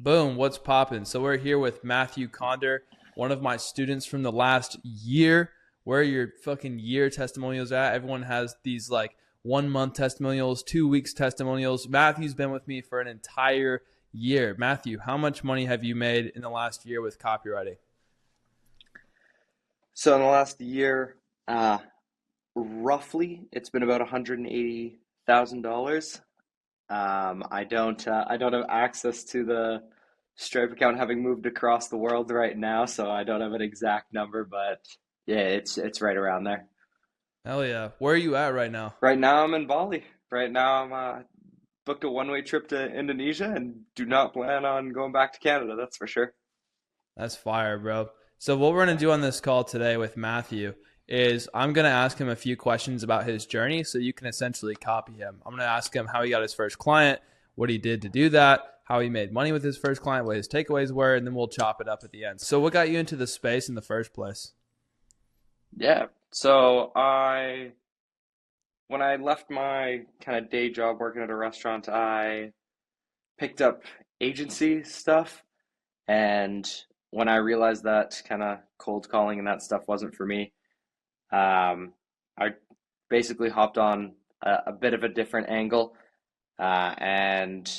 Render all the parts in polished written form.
Boom, what's poppin'? So we're here with Matthew Conder, one of my students from the last year. Where are your fucking year testimonials at? Everyone has these like 1 month testimonials, 2 weeks testimonials. Matthew's been with me for an entire year. Matthew, how much money have you made in the last year with copywriting? So in the last year, roughly, it's been about $180,000. I don't have access to the Stripe account, having moved across the world right now, so I don't have an exact number, but yeah, it's right around there. Hell yeah. Where are you at right now? Right now, I'm in Bali. Right now, I'm booked a one-way trip to Indonesia and do not plan on going back to Canada. That's for sure. That's fire, bro. So what we're going to do on this call today with Matthew is I'm going to ask him a few questions about his journey so you can essentially copy him. I'm going to ask him how he got his first client, what he did to do that, how he made money with his first client, what his takeaways were, and then we'll chop it up at the end. So what got you into the space in the first place? Yeah. So when I left my kind of day job working at a restaurant, I picked up agency stuff. And when I realized that kind of cold calling and that stuff wasn't for me, I basically hopped on a bit of a different angle and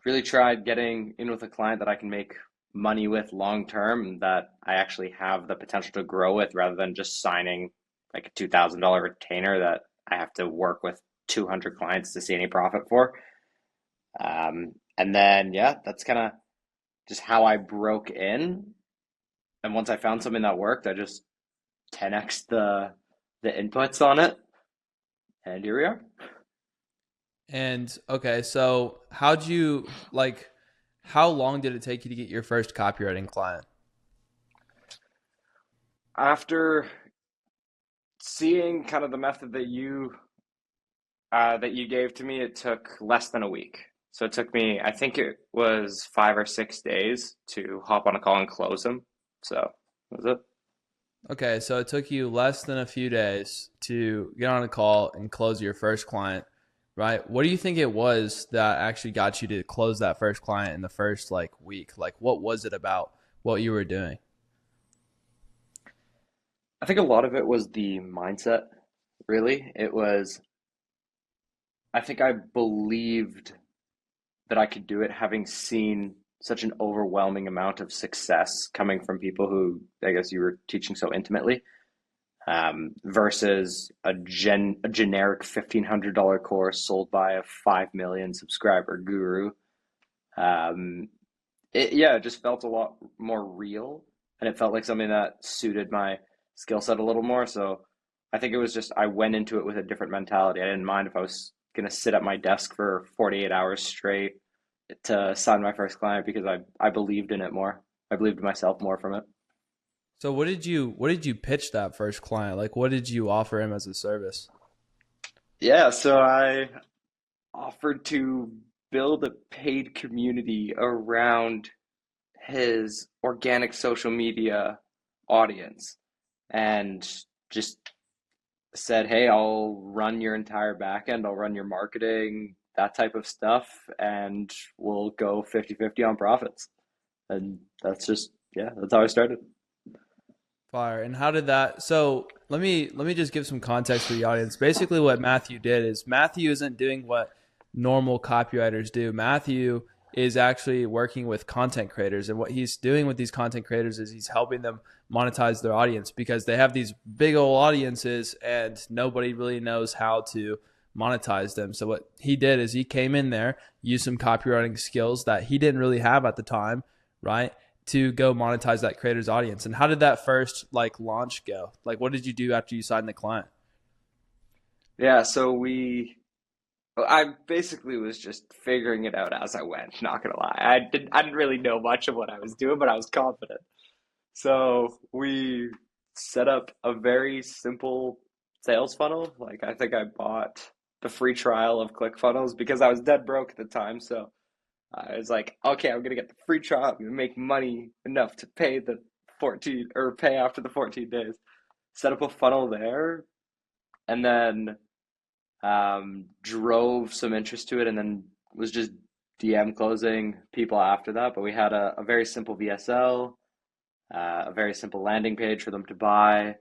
really tried getting in with a client that I can make money with long term, that I actually have the potential to grow with, rather than just signing like a $2,000 retainer that I have to work with 200 clients to see any profit for. And then, yeah, that's kind of just how I broke in. And once I found something that worked, I just 10x the inputs on it, and here we are. And okay, so how'd you like how long did it take you to get your first copywriting client? After seeing kind of the method that you gave to me, it took less than a week. So it took me, I think it was 5 or 6 days to hop on a call and close them. So that was it. Okay, so it took you less than a few days to get on a call and close your first client, right? What do you think it was that actually got you to close that first client in the first like week? Like what was it about what you were doing? I think a lot of it was the mindset, really. I think I believed that I could do it, having seen such an overwhelming amount of success coming from people who I guess you were teaching so intimately, versus a generic $1,500 course sold by a 5 million subscriber guru. Um, it just felt a lot more real, and it felt like something that suited my skill set a little more. So I think it was just I went into it with a different mentality. I didn't mind if I was gonna sit at my desk for 48 hours straight to sign my first client, because I believed in it more. I believed in myself more from it. So what did you pitch that first client? Like what did you offer him as a service? Yeah, so I offered to build a paid community around his organic social media audience, and just said, hey, I'll run your entire backend, I'll run your marketing, that type of stuff, and we'll go 50-50 on profits. And that's just, yeah, that's how I started. Fire. And how did that? So let me just give some context for the audience. Basically, what Matthew did is Matthew isn't doing what normal copywriters do. Matthew is actually working with content creators, and what he's doing with these content creators is he's helping them monetize their audience because they have these big old audiences and nobody really knows how to monetize them. So what he did is he came in there, used some copywriting skills that he didn't really have at the time, right? To go monetize that creator's audience. And how did that first like launch go? Like what did you do after you signed the client? Yeah, so I basically was just figuring it out as I went, not gonna lie. I didn't really know much of what I was doing, but I was confident. So we set up a very simple sales funnel. Like, I think I bought the free trial of ClickFunnels because I was dead broke at the time. So I was like, okay, I'm gonna get the free trial. I'm gonna make money enough to pay the 14, or pay after the 14 days. Set up a funnel there, and then drove some interest to it, and then was just DM closing people after that, but we had a very simple VSL, a very simple landing page for them to buy,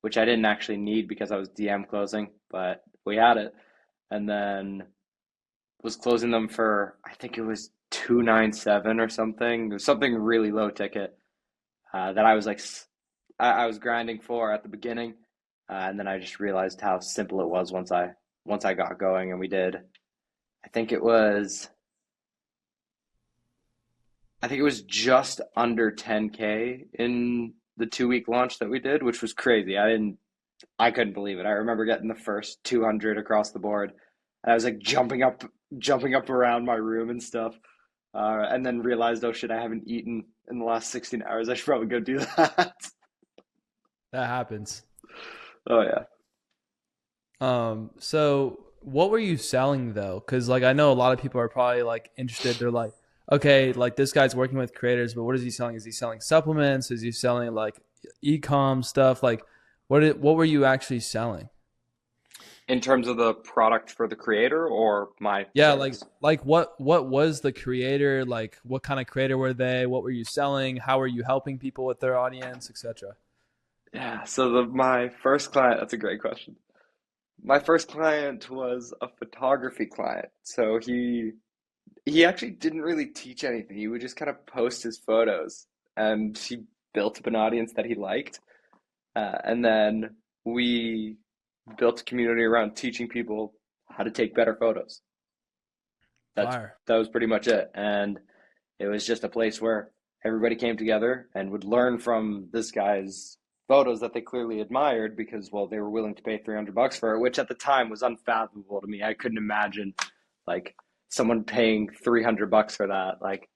which I didn't actually need because I was DM closing, but we had it. And then was closing them for, I think it was 297 or something. It was something really low ticket that I was like, I was grinding for at the beginning. And then I just realized how simple it was once I got going, and we did. I think it was I think it was just under 10K in the 2 week launch that we did, which was crazy. I couldn't believe it. I remember getting the first 200 across the board. And I was like jumping up around my room and stuff. And then realized, oh shit, I haven't eaten in the last 16 hours. I should probably go do that. That happens. Oh yeah. So what were you selling though? Because like I know a lot of people are probably like interested. They're like, okay, like this guy's working with creators, but what is he selling? Is he selling supplements? Is he selling like e-com stuff? Like, what were you actually selling? In terms of the product for the creator or my Yeah, service? like what was the creator? Like, what kind of creator were they? What were you selling? How were you helping people with their audience, etc.? Yeah, so my first client, that's a great question. My first client was a photography client. So he actually didn't really teach anything. He would just kind of post his photos, and he built up an audience that he liked. And then we built a community around teaching people how to take better photos. That's Fire. that was pretty much it. And it was just a place where everybody came together and would learn from this guy's photos that they clearly admired because, well, they were willing to pay $300 for it, which at the time was unfathomable to me. I couldn't imagine like someone paying $300 for that. Like,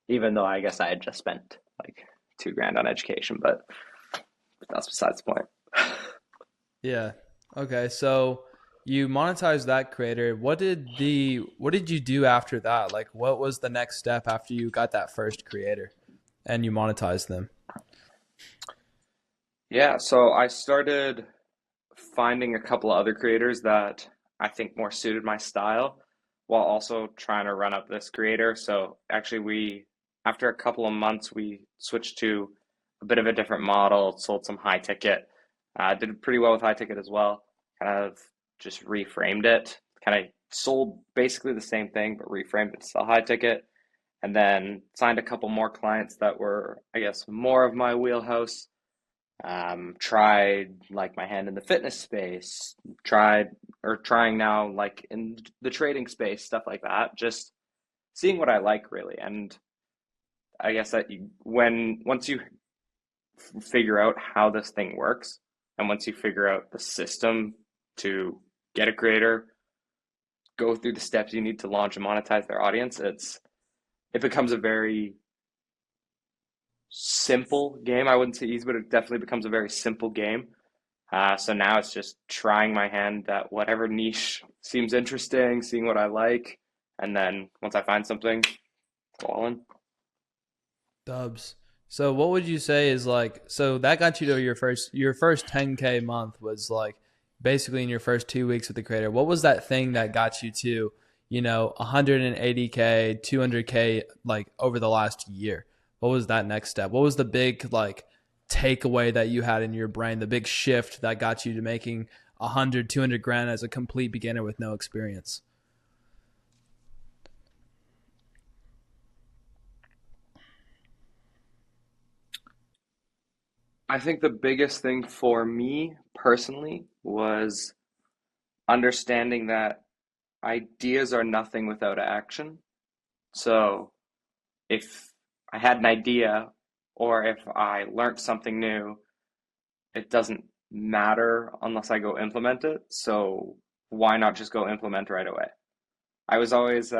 even though I guess I had just spent like 2 grand on education, but that's besides the point. Yeah. Okay. So you monetized that creator. What did you do after that? Like what was the next step after you got that first creator and you monetized them? Yeah, so I started finding a couple of other creators that I think more suited my style while also trying to run up this creator. So actually after a couple of months, we switched to a bit of a different model, sold some high ticket, did pretty well with high ticket as well, kind of just reframed it, kind of sold basically the same thing, but reframed it to sell high ticket. And then signed a couple more clients that were, I guess, more of my wheelhouse. Tried like my hand in the fitness space, trying now like in the trading space, stuff like that. Just seeing what I like really. And I guess that once you figure out how this thing works, and once you figure out the system to get a creator, go through the steps you need to launch and monetize their audience, it becomes a very simple game. I wouldn't say easy, but it definitely becomes a very simple game. So now it's just trying my hand at whatever niche seems interesting, seeing what I like, and then once I find something, go all in. Dubs. So what would you say is like so that got you to your first 10K month was like basically in your first 2 weeks with the creator. What was that thing that got you to, 180K, 200K like over the last year? What was that next step? What was the big like takeaway that you had in your brain, the big shift that got you to making 100, 200 grand as a complete beginner with no experience? I think the biggest thing for me personally was understanding that ideas are nothing without action. So if I had an idea or if I learned something new, it doesn't matter unless I go implement it. So why not just go implement right away? I was always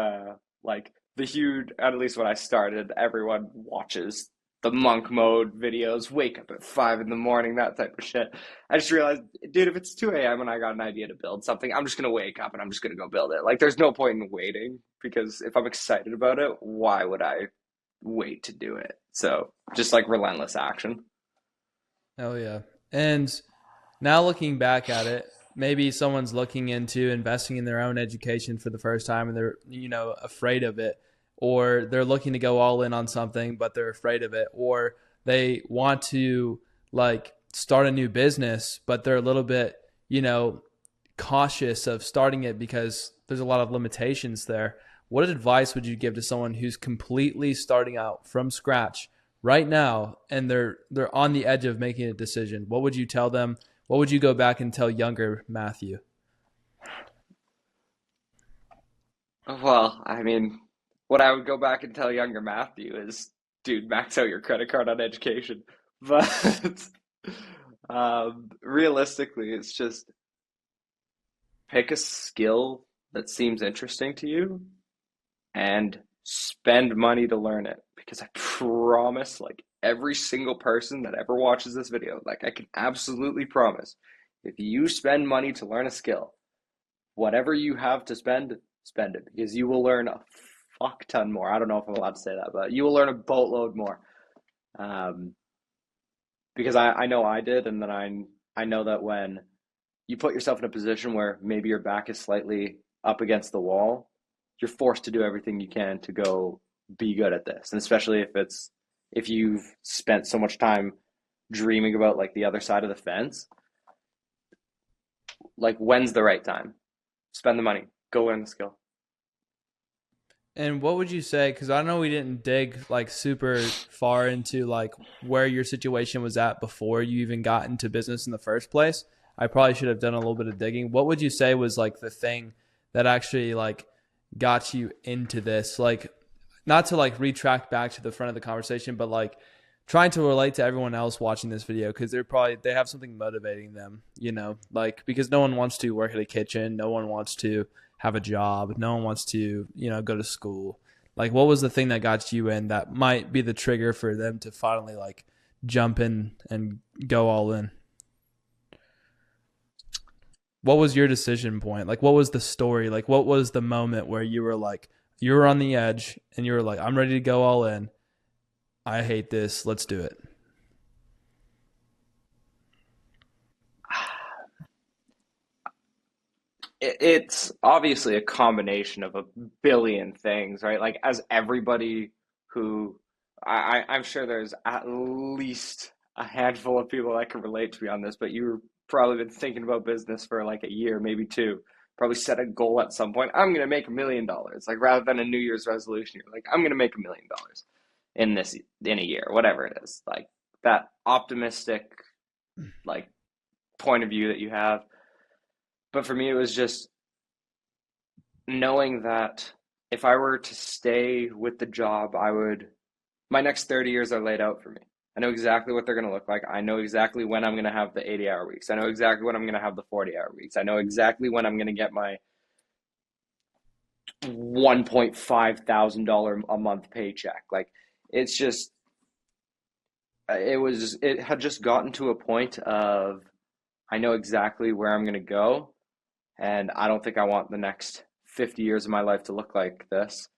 like the huge, at least when I started, everyone watches the monk mode videos, wake up at 5 in the morning, that type of shit. I just realized, dude, if it's 2 a.m. and I got an idea to build something, I'm just gonna wake up and I'm just gonna go build it. Like, there's no point in waiting because if I'm excited about it, why would I wait to do it? So just like relentless action. Oh yeah. And now looking back at it, maybe someone's looking into investing in their own education for the first time and they're, afraid of it. or they're looking to go all in on something but they're afraid of it, or they want to like start a new business but they're a little bit, you know, cautious of starting it because there's a lot of limitations there. What advice would you give to someone who's completely starting out from scratch right now and they're on the edge of making a decision? What would you tell them? What would you go back and tell younger Matthew? Well, I mean, what I would go back and tell younger Matthew is, dude, max out your credit card on education. But realistically, it's just pick a skill that seems interesting to you and spend money to learn it. Because I promise, like every single person that ever watches this video, like I can absolutely promise, if you spend money to learn a skill, whatever you have to spend, spend it because you will learn a fuck ton more. I don't know if I'm allowed to say that, but you will learn a boatload more. Um, because I know I did, and then I know that when you put yourself in a position where maybe your back is slightly up against the wall, you're forced to do everything you can to go be good at this. And especially if you've spent so much time dreaming about like the other side of the fence, like when's the right time? Spend the money, go learn the skill. And what would you say? Because I know we didn't dig like super far into like where your situation was at before you even got into business in the first place. I probably should have done a little bit of digging. What would you say was like the thing that actually like got you into this? Like, not to like retract back to the front of the conversation, but like trying to relate to everyone else watching this video because they have something motivating them, you know, like because no one wants to work at a kitchen, no one wants to have a job, no one wants to, you know, go to school. Like what was the thing that got you in that might be the trigger for them to finally like jump in and go all in? What was your decision point? Like what was the story? Like what was the moment where you were like you were on the edge and you were like I'm ready to go all in. I hate this. Let's do it. It's obviously a combination of a billion things, right? Like as everybody who I'm sure there's at least a handful of people that can relate to me on this, but you've probably been thinking about business for like a year, maybe two. Probably set a goal at some point. I'm gonna make $1 million. Like rather than a New Year's resolution, you're like, I'm gonna make $1 million in this in a year, whatever it is. Like that optimistic like point of view that you have. But for me, it was just knowing that if I were to stay with the job, my next 30 years are laid out for me. I know exactly what they're going to look like. I know exactly when I'm going to have the 80-hour weeks. I know exactly when I'm going to have the 40-hour weeks. I know exactly when I'm going to get my $1.5 thousand a month paycheck. Like it's just, it had just gotten to a point of I know exactly where I'm going to go. And I don't think I want the next 50 years of my life to look like this.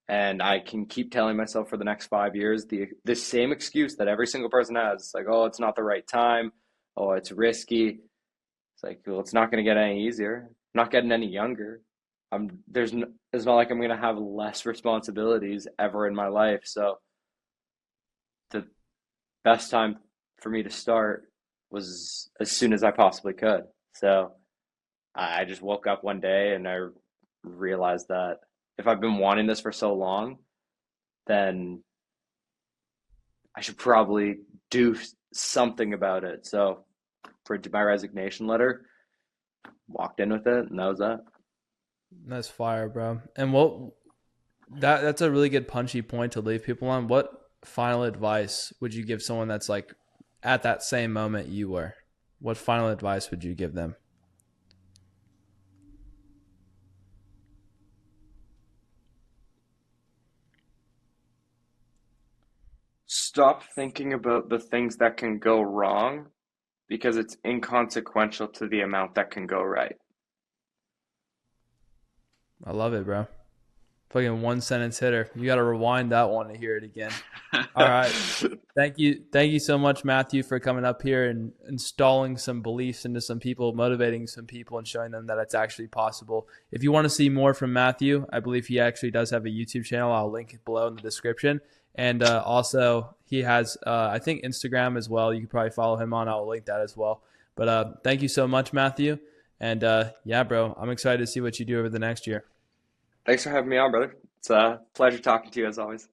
And I can keep telling myself for the next 5 years the same excuse that every single person has. It's like, oh, it's not the right time. Oh, it's risky. It's like, well, it's not going to get any easier. I'm not getting any younger. It's not like I'm going to have less responsibilities ever in my life. So the best time for me to start was as soon as I possibly could. So I just woke up one day and I realized that if I've been wanting this for so long, then I should probably do something about it. So, printed my resignation letter, walked in with it, and that was that. That's fire, bro. And that's a really good punchy point to leave people on. What final advice would you give someone that's like at that same moment you were? What final advice would you give them? Stop thinking about the things that can go wrong because it's inconsequential to the amount that can go right. I love it, bro. Fucking one sentence hitter. You got to rewind that one to hear it again. All right. Thank you so much, Matthew, for coming up here and installing some beliefs into some people, motivating some people, and showing them that it's actually possible. If you want to see more from Matthew, I believe he actually does have a YouTube channel. I'll link it below in the description. And also, he has, I think, Instagram as well. You can probably follow him on. I'll link that as well. But thank you so much, Matthew. And yeah, bro, I'm excited to see what you do over the next year. Thanks for having me on, brother. It's a pleasure talking to you as always.